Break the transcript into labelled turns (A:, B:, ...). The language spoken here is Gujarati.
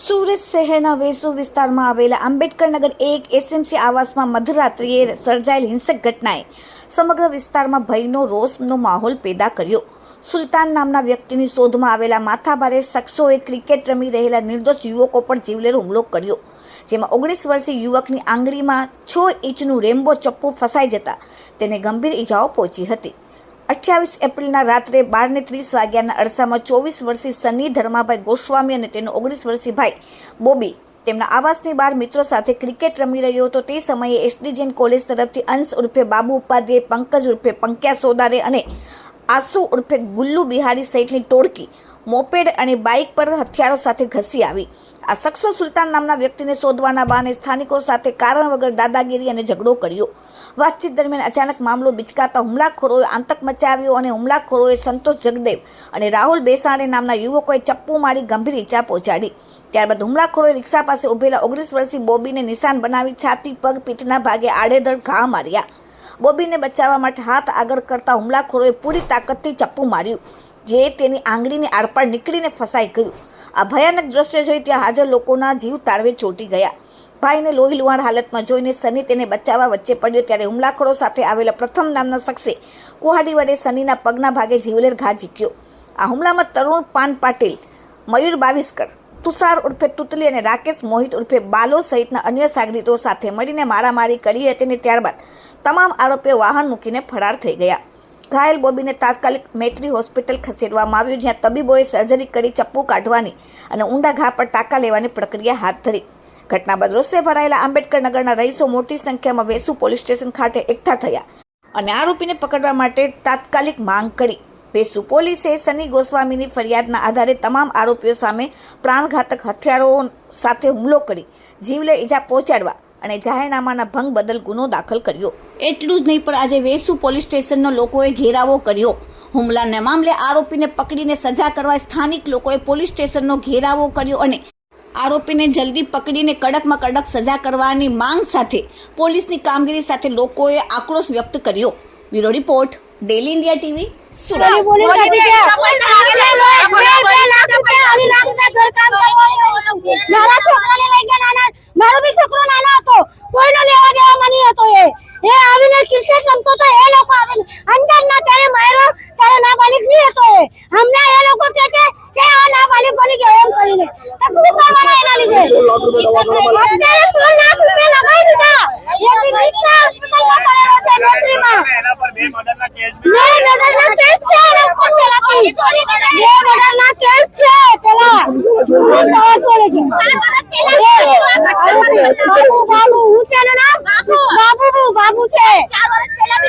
A: સુરત શહેરના વેસુ વિસ્તારમાં આવેલા આંબેડકર નગર એક એસએમસી આવાસમાં મધરાત્રિએ સર્જાયેલ હિંસક ઘટનાએ સમગ્ર વિસ્તારમાં ભયનો રોષનો માહોલ પેદા કર્યો. સુલતાન નામના વ્યક્તિની શોધમાં આવેલા માથાભારે શખ્સોએ ક્રિકેટ રમી રહેલા નિર્દોષ યુવકો પર જીવલેણ હુમલો કર્યો, જેમાં 19 વર્ષીય યુવકની આંગળીમાં 6 ઇંચનું રેમ્બો ચપ્પુ ફસાઈ જતા તેને ગંભીર ઈજાઓ પહોંચી હતી. 28 એપ્રિલના રાત્રે 12:30 વાગ્યાના અરસામાં 24 વર્ષીય સની ધર્માભાઈ ગોસ્વામી અને તેનો 19 વર્ષીય ભાઈ બોબી તેમના આવાસની બહાર મિત્રો સાથે ક્રિકેટ રમી રહ્યો હતો. તે સમયે એસડીજેન કોલેજ તરફથી અંશ ઉર્ફે બાબુ ઉપાધ્યાય, પંકજ ઉર્ફે પંક્યા સોદારે અને આસુ ઉર્ફે ગુલ્લુ બિહારી સહિતની ટોળકી મોપેડ અને બાઇક પર હથિયારો સાથે ઘસી આવી. આ શખ્સો સુલતાન નામના વ્યક્તિને શોધવાના બહાને સ્થાનિકો સાથે કારણ વગર દાદાગીરી અને ઝઘડો કર્યો. વાતચીત દરમિયાન અચાનક મામલો બિચકાતા હુમલાખોરોએ આતંક મચાવ્યો અને હુમલાખોરોએ સંતોષ જગદેવ અને રાહુલ બેસાણે નામના યુવકોએ ચપ્પુ મારી ગંભીર ઈજા પહોંચાડી. ત્યારબાદ હુમલાખોરોએ રિક્ષા પાસે ઉભેલા 19 વર્ષીય બોબીને નિશાન બનાવી છાતી, પગ, પીઠના ભાગે આડેધડ ઘા માર્યા. બોબીને બચાવવા માટે હાથ આગળ કરતા હુમલાખોરોએ પૂરી તાકાતથી ચપ્પુ માર્યું, જે તેની આંગળીની આરપાર નીકળીને ફસાઈ ગયું. આ ભયાનક દ્રશ્ય જોઈ ત્યાં હાજર લોકોના જીવ તાળવે ચોંટી ગયા. ભાઈને લોહી લુહાણ હાલતમાં જોઈને સની તેને બચાવવા વચ્ચે પડ્યો, ત્યારે હુમલાખોરો સાથે આવેલા પ્રથમ નામના શખ્સે કુહાડી વડે સનીના પગના ભાગે જીવલેર ઘા ઝીક્યો. આ હુમલામાં તરુણ પાન પાટીલ, મયુર બાવિસ્કર, તુષાર ઉર્ફે તુતલી અને રાકેશ મોહિત ઉર્ફે બાલો સહિતના અન્ય સાગરીતો સાથે મળીને મારામારી કરી હતી અને ત્યારબાદ તમામ આરોપીઓ વાહન મૂકીને ફરાર થઈ ગયા. ઘાયલ બોબીને તાત્કાલિક મેટ્રી હોસ્પિટલ ખસેડવામાં આવ્યું, જ્યાં તબીબોએ સર્જરી કરી ચપ્પુ કાઢવાની અને ઊંડા ઘા પર ટાંકા લેવાની પ્રક્રિયા હાથ ધરી. ઘટના બાદ રોષે ભરાયેલા આંબેડકર નગરના રહીશો મોટી સંખ્યામાં વેસુ પોલીસ સ્ટેશન ખાતે એકઠા થયા અને આરોપીને પકડવા માટે તાત્કાલિક માંગ કરી. વેસુ પોલીસે સની ગોસ્વામીની ફરિયાદના આધારે તમામ આરોપીઓ સામે પ્રાણઘાતક હથિયારો સાથે હુમલો કરી જીવલે ઈજા પહોંચાડવા અને જાહેરનામાના ભંગ બદલ ગુનો દાખલ કર્યો. એટલું જ નહીં, પણ આજે વેસુ પોલીસ સ્ટેશનના લોકોએ ઘેરાવો કર્યો. હુમલાના મામલે આરોપીને પકડીને સજા કરવા સ્થાનિક લોકોએ પોલીસ સ્ટેશનનો ઘેરાવો કર્યો અને આરોપીને જલ્દી પકડીને કડકમાં કડક સજા કરવાની માંગ સાથે પોલીસની કામગીરી સાથે લોકોએ આક્રોશ વ્યક્ત કર્યો. Bureau report, daily India TV, Surat.
B: મારો બી છોકરો નાનો હતો, કોઈનો લેવા દેવામાં નહીં હતો. એ આવીને ક્રિકેટ રમતો તો એ લોકો આવીને અંદર ના ત્યારે માર્યો, ત્યારે નાબાલિગ નહીં હતો. હમણાં એ લોકો કહે છે કે આ નાબાલિગ બની ગયો એમ કરીને તકલીફ કરવાના એના લીધે અત્યારે 3 લાખ રૂપિયા લગાવી દીધા. એ બી બીજા હોસ્પિટલમાં પડેલો છે નોકરીમાં.
C: એના પર 2 મર્ડરના કેસ
B: મર્ડરના કેસ છે. એના પર પેલા 2 મર્ડરના કેસ છે. પેલા સવાલ પડે છે. બાબુ હું છે એનું નામ બાબુ છે. 4 વર્ષ પહેલા